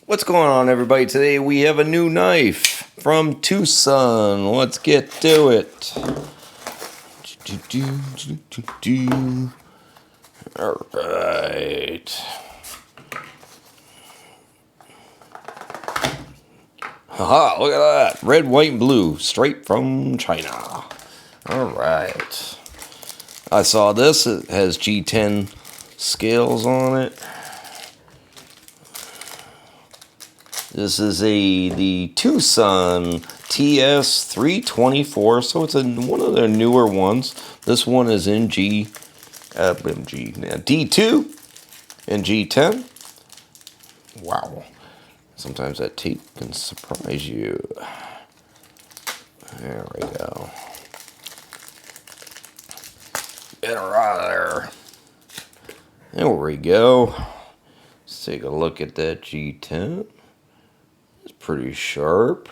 What's going on, everybody? Today we have a new knife from Tucson. Let's get to it. All right. Haha, look at that. Red, white, and blue. Straight from China. All right. I saw this. It has G10 scales on it. This is the Tucson TS324, so it's one of their newer ones. This one is in D2 and G10. Wow. Sometimes that tape can surprise you. There we go. Get her out of there. There we go. Let's take a look at that G10. It's pretty sharp.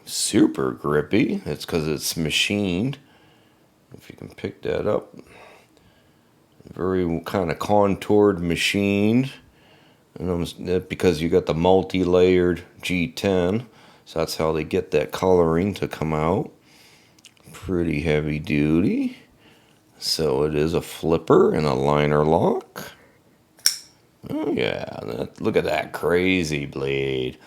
Super grippy. It's because it's machined. If you can pick that up. Very kind of contoured machined. And because you got the multi-layered G10. So that's how they get that coloring to come out. Pretty heavy duty. So it is a flipper and a liner lock. Oh yeah, look at that crazy blade.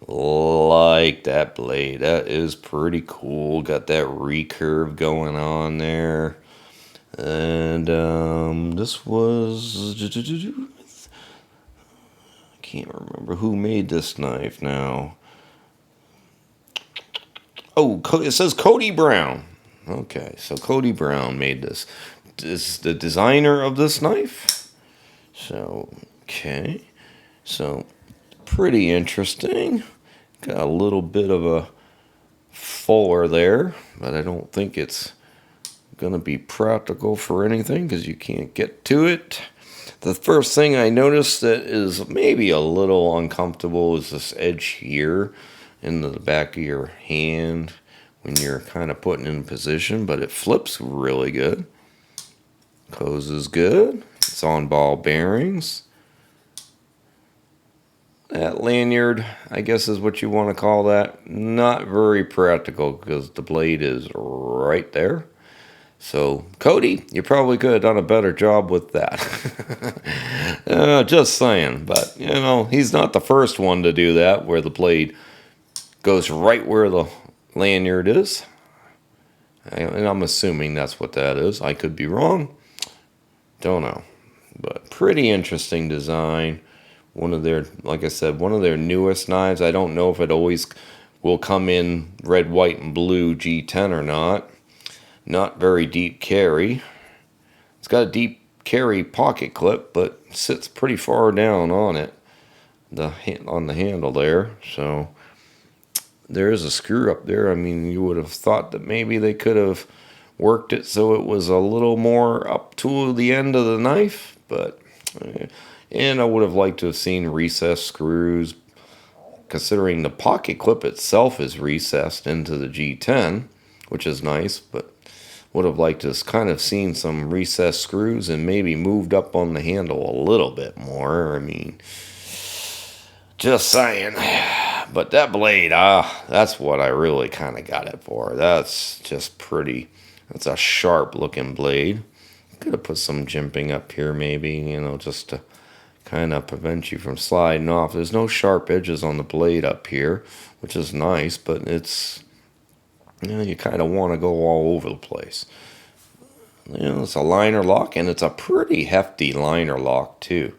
Like that blade. That is pretty cool. Got that recurve going on there. And this was... I can't remember who made this knife now. Oh, it says Cody Brown. Okay, so Cody Brown made this. Is the designer of this knife. So, okay. So, pretty interesting. Got a little bit of a fuller there, but I don't think it's going to be practical for anything because you can't get to it. The first thing I noticed that is maybe a little uncomfortable is this edge here in the back of your hand when you're kind of putting in position, but it flips really good. Closes good. It's on ball bearings. That lanyard, I guess is what you want to call that. Not very practical because the blade is right there. So, Cody, you probably could have done a better job with that. Just saying. But, you know, he's not the first one to do that, where the blade goes right where the lanyard is. And I'm assuming that's what that is. I could be wrong. Don't know. But pretty interesting design. One of their, like I said, one of their newest knives. I don't know if it always will come in red, white, and blue G10 or not. Not very deep carry. It's got a deep carry pocket clip, but sits pretty far down on it, on the handle there. So there is a screw up there. I mean, you would have thought that maybe they could have worked it so it was a little more up to the end of the knife, but and I would have liked to have seen recessed screws, considering the pocket clip itself is recessed into the G10, which is nice, but would have liked to have kind of seen some recessed screws and maybe moved up on the handle a little bit more. I mean, just saying. But that blade, that's what I really kind of got it for. That's just pretty. That's a sharp looking blade. Could have put some jimping up here maybe, you know, just to kind of prevent you from sliding off. There's no sharp edges on the blade up here, which is nice, but it's, you know, you kind of want to go all over the place. You know, it's a liner lock, and it's a pretty hefty liner lock too.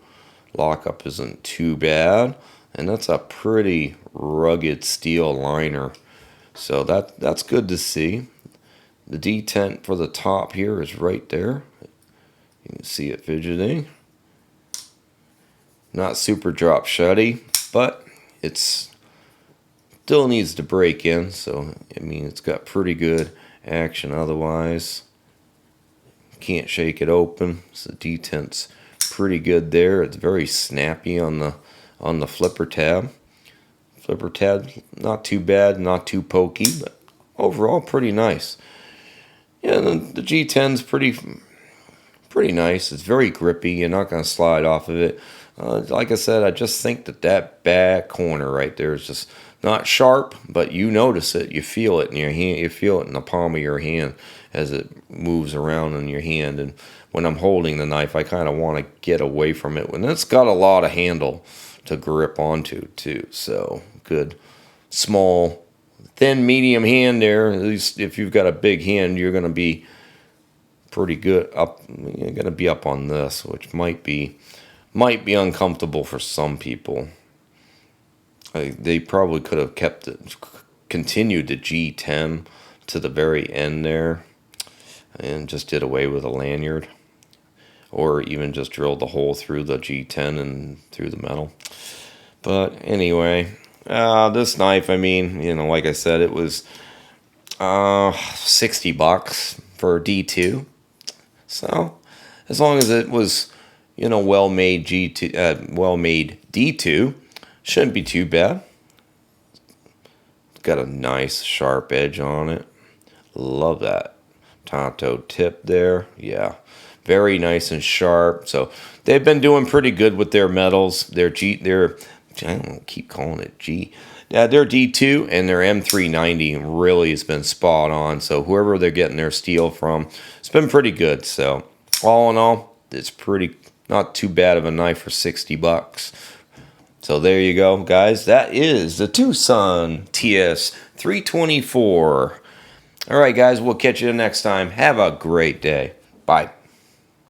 Lockup isn't too bad, and that's a pretty rugged steel liner. So that's good to see. The detent for the top here is right there. You can see it fidgeting. Not super drop shutty, but it's still needs to break in. So, I mean, it's got pretty good action otherwise. Can't shake it open. So the detent's pretty good there. It's very snappy on the flipper tab. Flipper tab, not too bad, not too pokey, but overall pretty nice. Yeah, the G10's pretty nice. It's very grippy. You're not going to slide off of it. Like I said, I just think that back corner right there is just not sharp, but you notice it, you feel it in your hand, you feel it in the palm of your hand as it moves around in your hand. And when I'm holding the knife, I kind of want to get away from it. And it's got a lot of handle to grip onto too. So good, small, thin, medium hand there. At least if you've got a big hand, you're going to be pretty good up. You're going to be up on this, which might be uncomfortable for some people. They probably could have continued the G10 to the very end there, and just did away with a lanyard, or even just drilled the hole through the G10 and through the metal. But anyway, this knife, I mean, like I said, it was $60 for a D2. So as long as it was, well-made well-made D2, shouldn't be too bad. It's got a nice sharp edge on it. Love that Tanto tip there. Yeah, very nice and sharp. So they've been doing pretty good with their metals. I don't keep calling it G. Yeah, their D2 and their M390 really has been spot on. So whoever they're getting their steel from, it's been pretty good. So all in all, it's not too bad of a knife for $60. So there you go, guys. That is the Tucson TS324. All right, guys, we'll catch you next time. Have a great day. Bye.